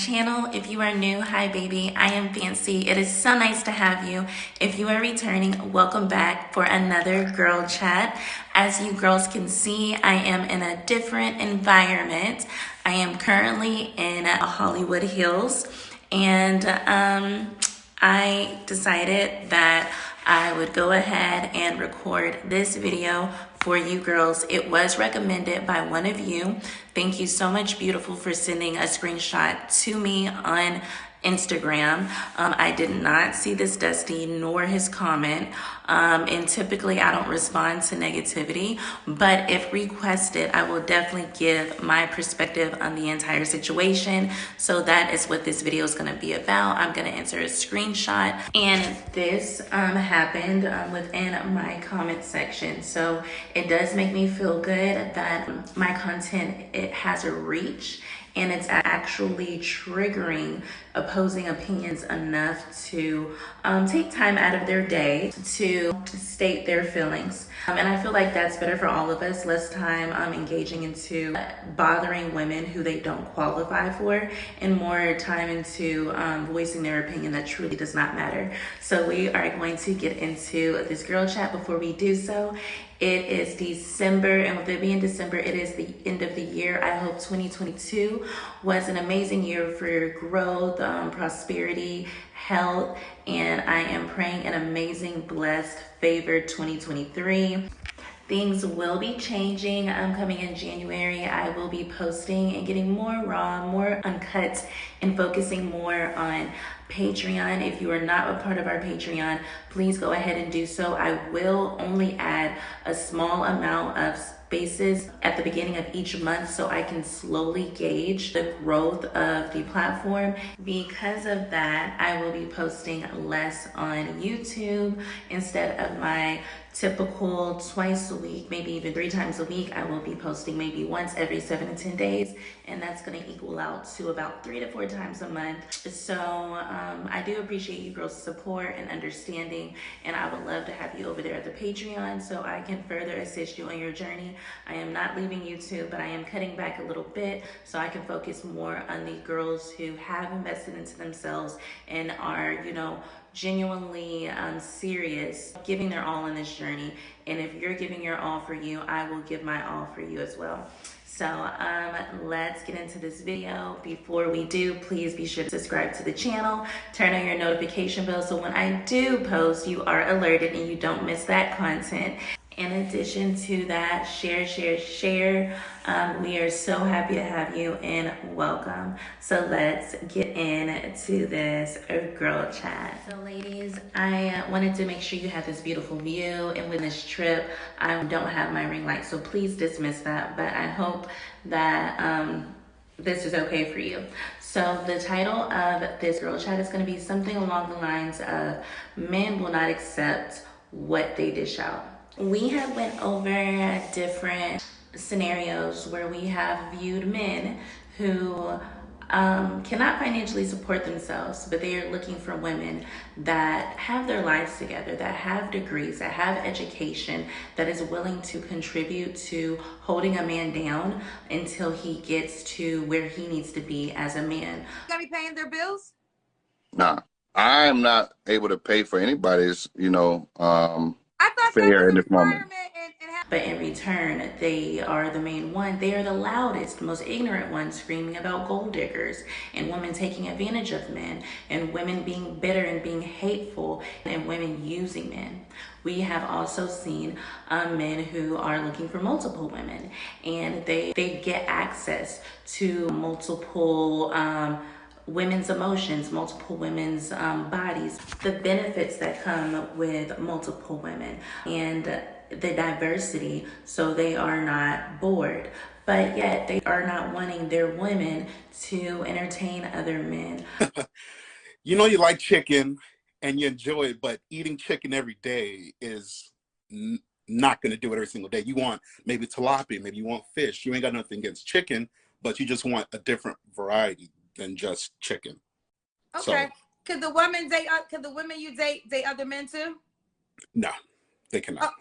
channel. If you are new, hi baby, I am Fancy. It is so nice to have you. If you are returning, welcome back for another girl chat. As you girls can see, I am in a different environment. I am currently in Hollywood Hills, and I decided that I would go ahead and record this video for you girls. It was recommended by one of you. Thank you so much, beautiful, for sending a screenshot to me on Instagram. I did not see this Dusty nor his comment, and typically I don't respond to negativity, but if requested, I will definitely give my perspective on the entire situation. So that is what this video is going to be about. I'm going to answer a screenshot, and this happened within my comment section. So it does make me feel good that my content, it has a reach, and it's actually triggering opposing opinions enough to take time out of their day to state their feelings. And I feel like that's better for all of us, less time engaging into bothering women who they don't qualify for, and more time into voicing their opinion that truly does not matter. So we are going to get into this girl chat. Before we do so, it is December, and with it being December, it is the end of the year. I hope 2022 was an amazing year for growth, prosperity, health, and I am praying an amazing, blessed, favored 2023. Things will be changing. Coming in January, I will be posting and getting more raw, more uncut, and focusing more on Patreon. If you are not a part of our Patreon, please go ahead and do so. I will only add a small amount of spaces at the beginning of each month so I can slowly gauge the growth of the platform. Because of that, I will be posting less on YouTube instead of my typical twice a week, maybe even 3 times a week. I will be posting maybe once every 7 to 10 days, and that's going to equal out to about 3 to 4 times a month. So I do appreciate you girls' support and understanding, and I would love to have you over there at the Patreon so I can further assist you on your journey. I am not leaving YouTube, but I am cutting back a little bit so I can focus more on the girls who have invested into themselves and are, you know, genuinely serious, giving their all in this journey. And if you're giving your all for you, I will give my all for you as well. So let's get into this video. Before we do, please be sure to subscribe to the channel, turn on your notification bell so when I do post, you are alerted and you don't miss that content. In addition to that, share. We are so happy to have you, and welcome. So let's get into this girl chat. So ladies, I wanted to make sure you have this beautiful view, and with this trip, I don't have my ring light, so please dismiss that, but I hope that this is okay for you. So the title of this girl chat is going to be something along the lines of men will not accept what they dish out. We have went over different scenarios where we have viewed men who cannot financially support themselves, but they are looking for women that have their lives together, that have degrees, that have education, that is willing to contribute to holding a man down until he gets to where he needs to be as a man. Gonna be paying their bills? Nah, I am not able to pay for anybody's, I thought that fare was in a this moment. requirement. But in return, they are the main one. They are the loudest, most ignorant ones, screaming about gold diggers and women taking advantage of men and women being bitter and being hateful and women using men. We have also seen men who are looking for multiple women, and they get access to multiple women's emotions, multiple women's bodies, the benefits that come with multiple women, and the diversity, so they are not bored. But yet they are not wanting their women to entertain other men. You know you like chicken and you enjoy it, but eating chicken every day is not going to do it every single day. You want maybe tilapia, maybe you want fish. You ain't got nothing against chicken, but you just want a different variety than just chicken. Okay. So, could the women you date other men too? No. They cannot.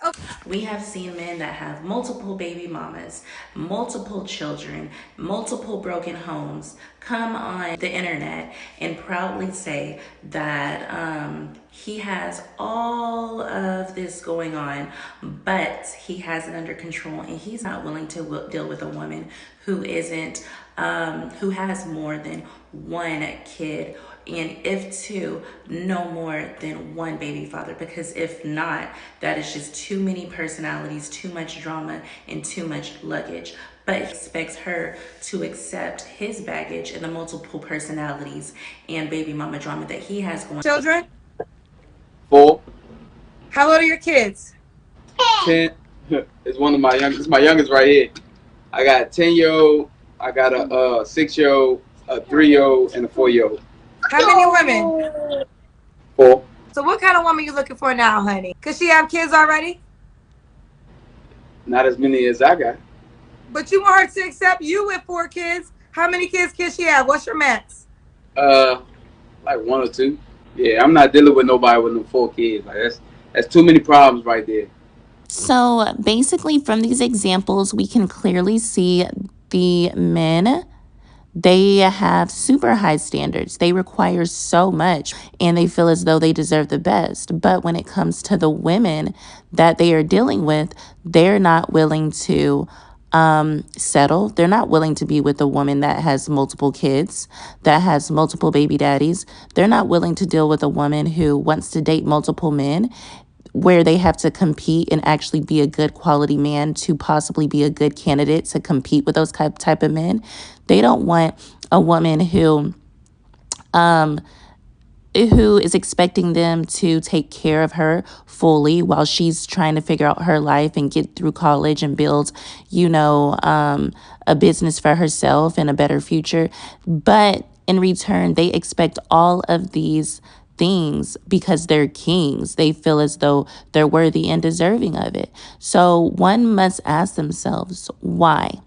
We have seen men that have multiple baby mamas, multiple children, multiple broken homes come on the internet and proudly say that he has all of this going on, but he has it under control and he's not willing to deal with a woman who isn't, who has more than one kid, and if two, no more than one baby father, because if not, that is just too many personalities, too much drama, and too much luggage. But he expects her to accept his baggage and the multiple personalities and baby mama drama that he has going. Children? 4. How old are your kids? 10. It's one of my youngest. It's my youngest right here. I got a 10-year-old. I got a 6-year-old, a 3-year-old, and a 4-year-old. How many women? 4. So what kind of woman you looking for now, honey? Cause she have kids already? Not as many as I got. But you want her to accept you with 4 kids? How many kids can she have? What's your max? Like 1 or 2. Yeah, I'm not dealing with nobody with no 4 kids. Like that's too many problems right there. So basically, from these examples, we can clearly see the men, they have super high standards. They require so much and they feel as though they deserve the best. But when it comes to the women that they are dealing with, they're not willing to settle. They're not willing to be with a woman that has multiple kids, that has multiple baby daddies. They're not willing to deal with a woman who wants to date multiple men, where they have to compete and actually be a good quality man to possibly be a good candidate to compete with those type of men. They don't want a woman who is expecting them to take care of her fully while she's trying to figure out her life and get through college and build, a business for herself and a better future. But in return, they expect all of these things because they're kings. They feel as though they're worthy and deserving of it. So one must ask themselves, why?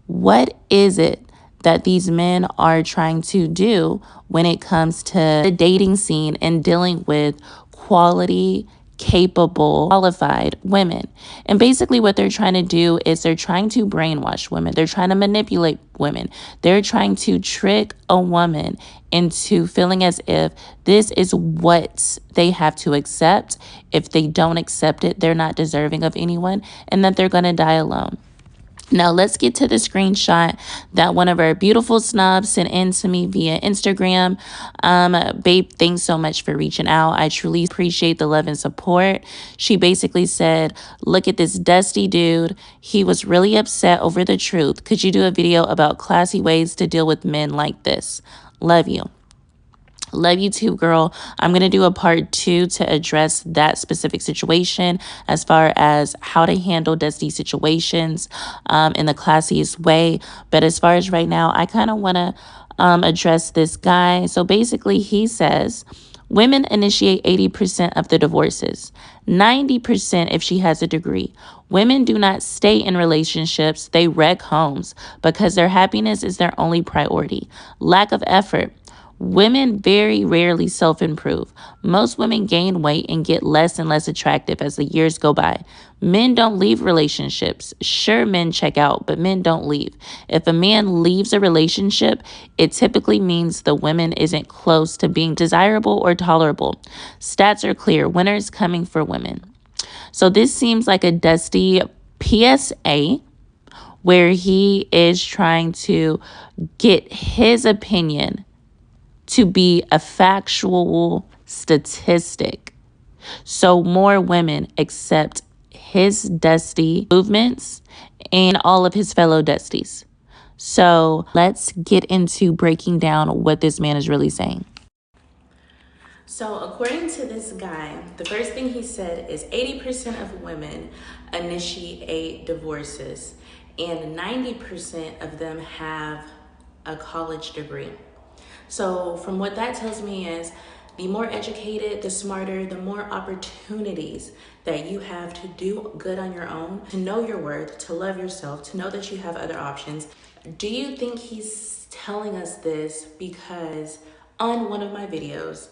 What is it that these men are trying to do when it comes to the dating scene and dealing with quality, capable, qualified women? And basically what they're trying to do is they're trying to brainwash women. They're trying to manipulate women. They're trying to trick a woman into feeling as if this is what they have to accept. If they don't accept it, they're not deserving of anyone, and that they're going to die alone. Now, let's get to the screenshot that one of our beautiful snubs sent in to me via Instagram. Babe, thanks so much for reaching out. I truly appreciate the love and support. She basically said, look at this dusty dude. He was really upset over the truth. Could you do a video about classy ways to deal with men like this? Love you. Love you too, girl. I'm going to do a part 2 to address that specific situation as far as how to handle dusty situations in the classiest way. But as far as right now, I kind of want to address this guy. So basically, he says women initiate 80% of the divorces, 90% if she has a degree. Women do not stay in relationships. They wreck homes because their happiness is their only priority. Lack of effort. Women very rarely self-improve. Most women gain weight and get less and less attractive as the years go by. Men don't leave relationships. Sure, men check out, but men don't leave. If a man leaves a relationship, it typically means the woman isn't close to being desirable or tolerable. Stats are clear. Winners coming for women. So this seems like a dusty PSA where he is trying to get his opinion to be a factual statistic. So more women accept his dusty movements and all of his fellow dusties. So let's get into breaking down what this man is really saying. So according to this guy, the first thing he said is 80% of women initiate divorces and 90% of them have a college degree. So from what that tells me is the more educated, the smarter, the more opportunities that you have to do good on your own, to know your worth, to love yourself, to know that you have other options. Do you think he's telling us this because on one of my videos,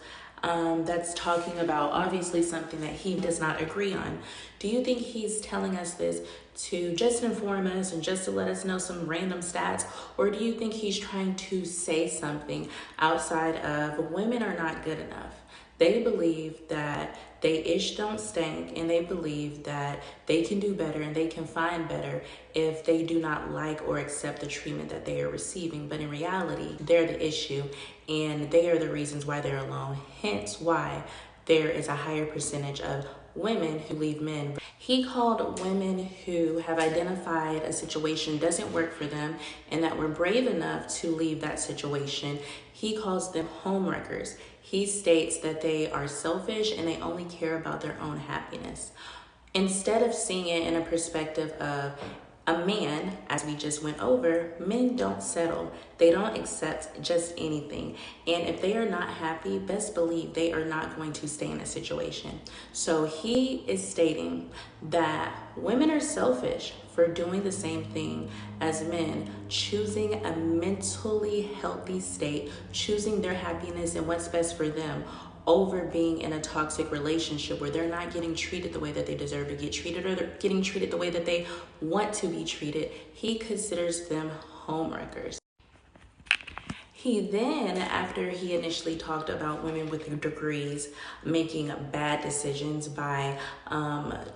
that's talking about obviously something that he does not agree on. Do you think he's telling us this to just inform us and just to let us know some random stats? Or do you think he's trying to say something outside of women are not good enough? They believe that they ish don't stink, and they believe that they can do better and they can find better if they do not like or accept the treatment that they are receiving. But in reality, they're the issue and they are the reasons why they're alone. Hence why there is a higher percentage of women who leave men. He called women who have identified a situation doesn't work for them and that were brave enough to leave that situation, he calls them homewreckers. He states that they are selfish and they only care about their own happiness. Instead of seeing it in a perspective of a man, as we just went over, men don't settle. They don't accept just anything. And if they are not happy, best believe they are not going to stay in a situation. So he is stating that women are selfish for doing the same thing as men, choosing a mentally healthy state, choosing their happiness and what's best for them over being in a toxic relationship where they're not getting treated the way that they deserve to get treated, or they're getting treated the way that they want to be treated. He considers them homewreckers. He then, after he initially talked about women with degrees making bad decisions by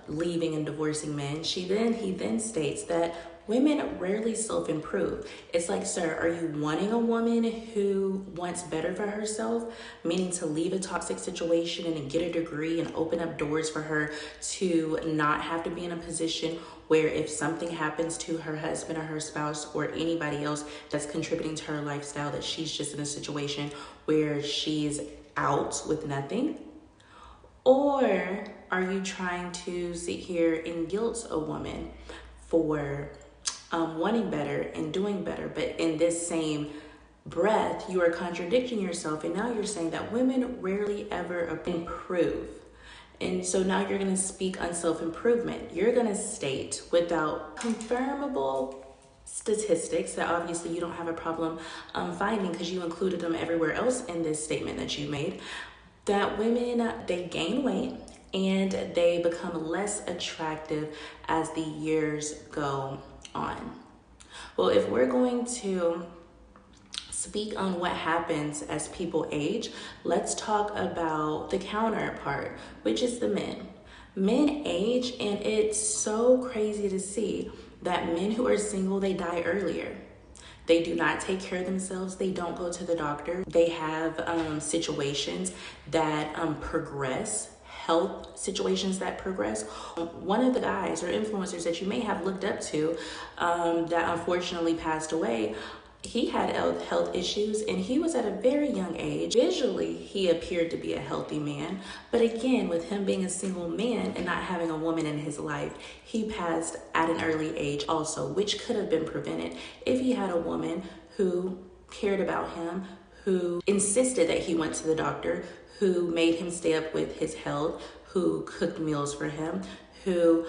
leaving and divorcing men, he then states that women rarely self-improve. It's like, sir, are you wanting a woman who wants better for herself, meaning to leave a toxic situation and get a degree and open up doors for her to not have to be in a position where if something happens to her husband or her spouse or anybody else that's contributing to her lifestyle, that she's just in a situation where she's out with nothing? Or are you trying to sit here and guilt a woman for wanting better and doing better, but in this same breath, you are contradicting yourself, and now you're saying that women rarely ever improve. And so now you're going to speak on self-improvement. You're going to state without confirmable statistics that obviously you don't have a problem finding because you included them everywhere else in this statement that you made, that women, they gain weight and they become less attractive as the years go on. Well, if we're going to speak on what happens as people age, let's talk about the counterpart, which is the men. Men age, and it's so crazy to see that men who are single, they die earlier. They do not take care of themselves. They don't go to the doctor. They have situations that progress, health situations that progress. One of the guys or influencers that you may have looked up to that unfortunately passed away, he had health issues and he was at a very young age. Visually, he appeared to be a healthy man. But again, with him being a single man and not having a woman in his life, he passed at an early age also, which could have been prevented if he had a woman who cared about him, who insisted that he went to the doctor, who made him stay up with his health, who cooked meals for him, who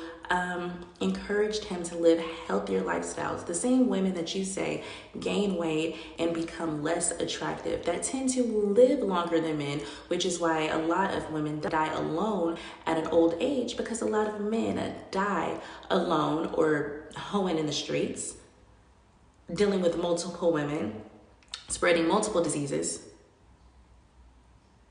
encouraged him to live healthier lifestyles. The same women that you say gain weight and become less attractive, that tend to live longer than men, which is why a lot of women die alone at an old age, because a lot of men die alone or hoeing in the streets, dealing with multiple women, spreading multiple diseases,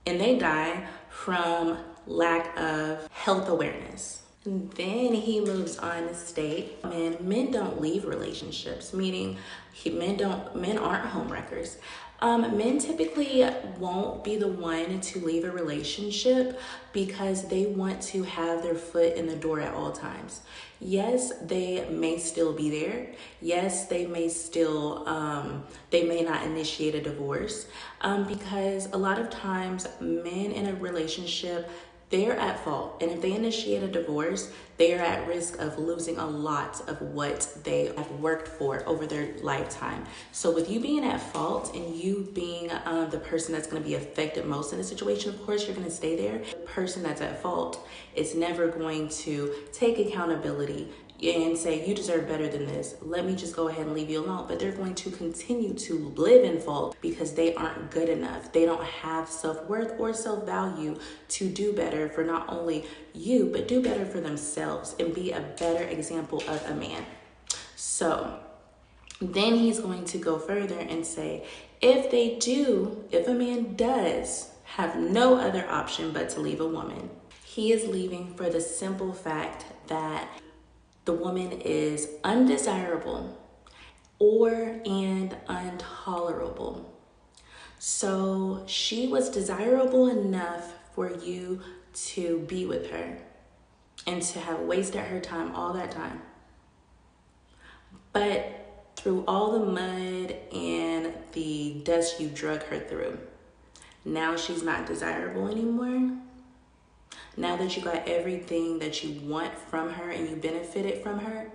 and they die from lack of health awareness. And then he moves on to state, men don't leave relationships, meaning men aren't homewreckers. Men typically won't be the one to leave a relationship because they want to have their foot in the door at all times. Yes, they may still be there. Yes, they may still, they may not initiate a divorce because a lot of times men in a relationship, they're at fault. And if they initiate a divorce, they are at risk of losing a lot of what they have worked for over their lifetime. So with you being at fault and you being the person that's going to be affected most in the situation, of course, you're going to stay there. The person that's at fault is never going to take accountability and say, you deserve better than this, let me just go ahead and leave you alone. But they're going to continue to live in fault because they aren't good enough. They don't have self-worth or self-value to do better for not only you, but do better for themselves and be a better example of a man. So then he's going to go further and say, if a man does have no other option but to leave a woman, he is leaving for the simple fact that the woman is undesirable and intolerable. So she was desirable enough for you to be with her and to have wasted her time all that time. But through all the mud and the dust you drug her through, now she's not desirable anymore. Now that you got everything that you want from her and you benefited from her,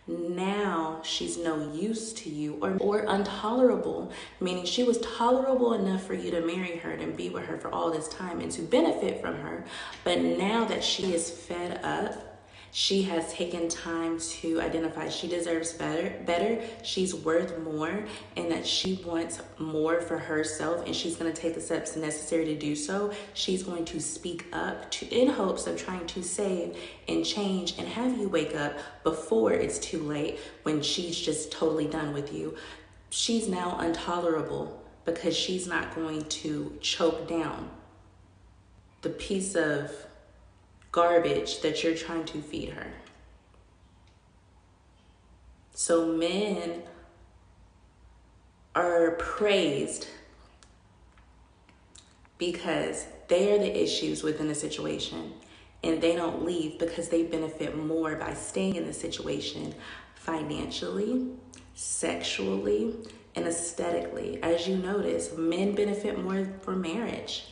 now she's no use to you or intolerable, meaning she was tolerable enough for you to marry her and be with her for all this time and to benefit from her. But now that she is fed up, she has taken time to identify she deserves better, she's worth more, and that she wants more for herself, and she's going to take the steps necessary to do so. She's going to speak up in hopes of trying to save and change and have you wake up before it's too late when she's just totally done with you. She's now intolerable because she's not going to choke down the piece of garbage that you're trying to feed her. So men are praised because they are the issues within a situation, and they don't leave because they benefit more by staying in the situation financially, sexually, and aesthetically. As you notice, men benefit more from marriage.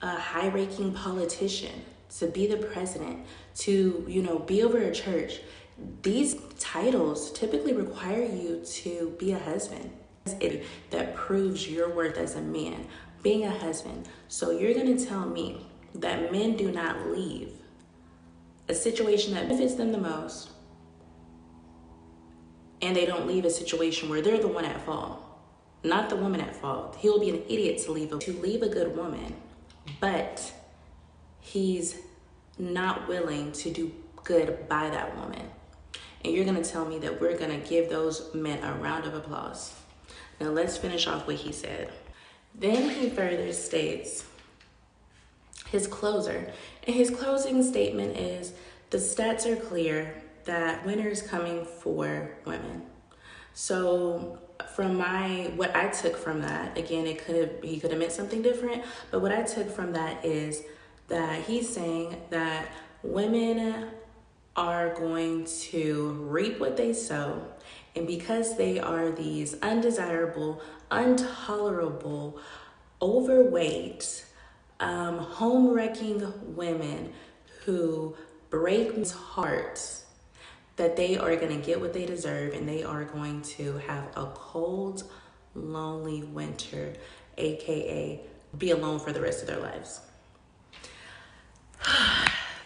A high-ranking politician, to be the president, to, be over a church. These titles typically require you to be a husband. That proves your worth as a man, being a husband. So you're going to tell me that men do not leave a situation that benefits them the most, and they don't leave a situation where they're the one at fault, not the woman at fault. He'll be an idiot to leave a good woman. But he's not willing to do good by that woman. And you're going to tell me that we're going to give those men a round of applause. Now let's finish off what he said. Then he further states his closer. And his closing statement is, the stats are clear that winter is coming for women. So from what I took from that, again, he could have meant something different, but what I took from that is that he's saying that women are going to reap what they sow, and because they are these undesirable, intolerable, overweight, home-wrecking women who break men's hearts, that they are going to get what they deserve, and they are going to have a cold, lonely winter, aka be alone for the rest of their lives.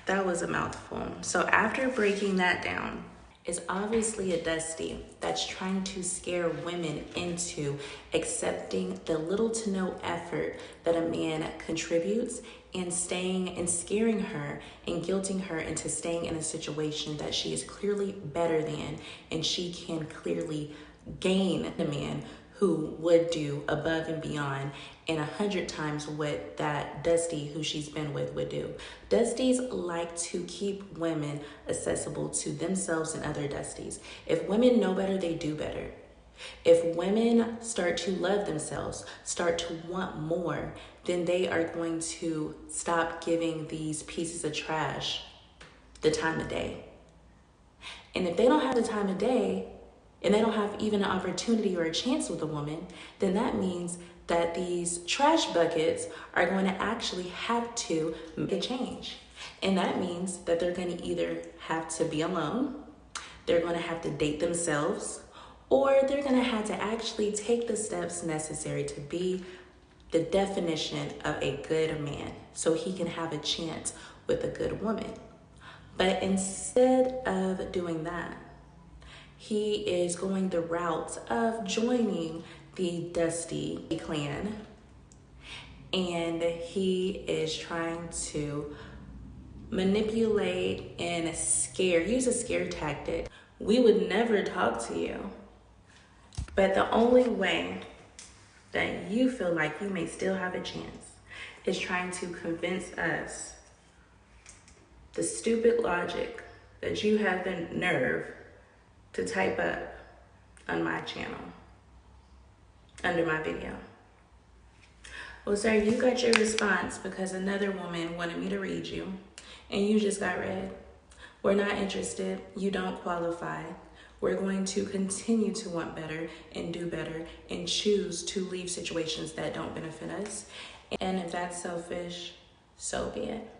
That was a mouthful. So after breaking that down, it's obviously a Dusty that's trying to scare women into accepting the little to no effort that a man contributes, and staying and scaring her and guilting her into staying in a situation that she is clearly better than, and she can clearly gain the man who would do above and beyond and 100 times what that Dusty who she's been with would do. Dusties like to keep women accessible to themselves and other Dusties. If women know better, they do better. If women start to love themselves, start to want more, then they are going to stop giving these pieces of trash the time of day. And if they don't have the time of day, and they don't have even an opportunity or a chance with a woman, then that means that these trash buckets are going to actually have to make a change. And that means that they're going to either have to be alone, they're going to have to date themselves, or they're going to have to actually take the steps necessary to be the definition of a good man so he can have a chance with a good woman. But instead of doing that, he is going the route of joining the Dusty clan, and he is trying to manipulate and use a scare tactic. We would never talk to you, but the only way that you feel like you may still have a chance is trying to convince us the stupid logic that you have the nerve to type up on my channel under my video. Well, sir, you got your response because another woman wanted me to read you, and you just got read. We're not interested. You don't qualify. We're going to continue to want better and do better and choose to leave situations that don't benefit us. And if that's selfish, so be it.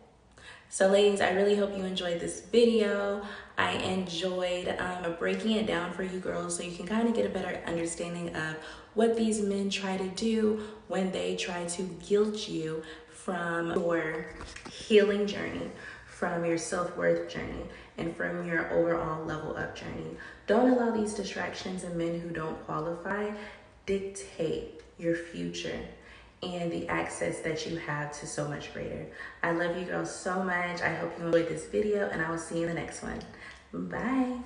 So ladies, I really hope you enjoyed this video. I enjoyed breaking it down for you girls so you can kind of get a better understanding of what these men try to do when they try to guilt you from your healing journey, from your self-worth journey, and from your overall level up journey. Don't allow these distractions and men who don't qualify dictate your future and the access that you have to so much greater. I love you girls so much. I hope you enjoyed this video, and I will see you in the next one. Bye.